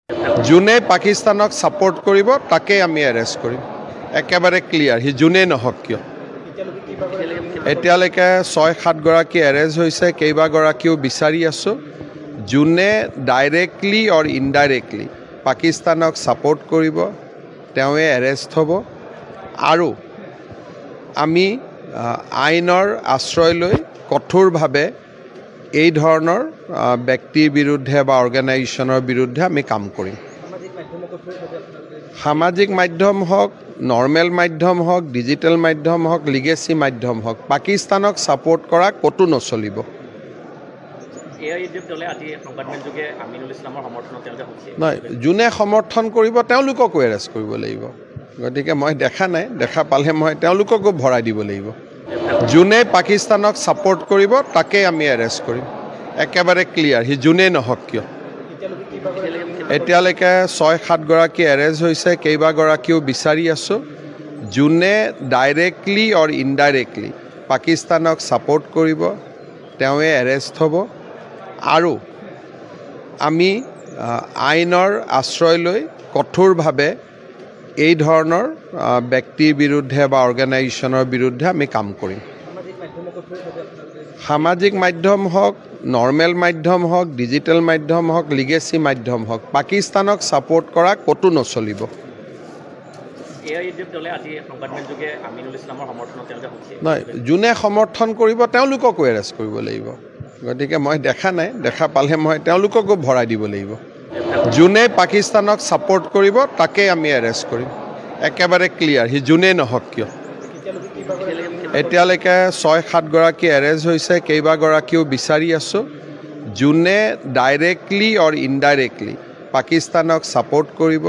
যোনে পাকিস্তানক সাপোৰ্ট কৰিব তাকে আমি এৰেষ্ট কৰিম একেবাৰে ক্লিয়াৰ হি যোনে নহওক কিয় এতিয়ালৈকে 6-7 গৰাকী এৰেষ্ট হৈছে কেইবাগৰাকীও বিচাৰি আছো যোনে ডাইৰেক্টলি অৰ ইনডাইৰেক্টলি পাকিস্তানক সাপোৰ্ট কৰিব তেওঁৱে এৰেষ্ট হ'ব আৰু আমি আইনৰ আশ্ৰয় লৈ কঠোৰভাৱে এই ধৰণৰ ব্যক্তিৰ বিৰুদ্ধে বা অৰ্গানাইজেশ্যনৰ বিৰুদ্ধে আমি কাম কৰিম সামাজিক মাধ্যম হওক নৰ্মেল মাধ্যম হওক ডিজিটেল মাধ্যম হওক লিগেসি মাধ্যম হওক পাকিস্তানক সাপোৰ্ট কৰা কতো নচলিব নহয় যোনে সমৰ্থন কৰিব তেওঁলোককো এৰেষ্ট কৰিব লাগিব গতিকে মই দেখা নাই দেখা পালে মই তেওঁলোককো ভৰাই দিব লাগিব যোনে পাকিস্তানক সাপোৰ্ট কৰিব তাকে আমি এৰেষ্ট কৰিম একেবাৰে ক্লিয়াৰ হি যোনে নহওক কিয় এতিয়ালৈকে 6-7 গৰাকী এৰেষ্ট হৈছে কেইবাগৰাকীও বিচাৰি আছো যোনে ডাইৰেক্টলি অৰ ইনডাইৰেক্টলি পাকিস্তানক সাপোৰ্ট কৰিব তেওঁৱে এৰেষ্ট হ'ব আৰু আমি আইনৰ আশ্ৰয় লৈ কঠোৰভাৱে এই ধৰণৰ ব্যক্তিৰ বিৰুদ্ধে বা অৰ্গানাইজেশ্যনৰ বিৰুদ্ধে আমি কাম কৰিম সামাজিক মাধ্যম হওক নৰ্মেল মাধ্যম হওক ডিজিটেল মাধ্যম হওক লিগেসি মাধ্যম হওক পাকিস্তানক সাপোৰ্ট কৰা কতো নচলিব নহয় যোনে সমৰ্থন কৰিব তেওঁলোককো এৰেষ্ট কৰিব লাগিব গতিকে মই দেখা নাই দেখা পালে মই তেওঁলোককো ভৰাই দিব লাগিব যোনে পাকিস্তানক সাপোৰ্ট কৰিব তাকে আমি এৰেষ্ট কৰিম একেবাৰে ক্লিয়াৰ হি যোনে নহওক কিয় এতিয়ালৈকে 6-7 গৰাকী এৰেষ্ট হৈছে কেইবাগৰাকীও বিচাৰি আছো যোনে ডাইৰেক্টলি অৰ ইনডাইৰেক্টলি পাকিস্তানক সাপোৰ্ট কৰিব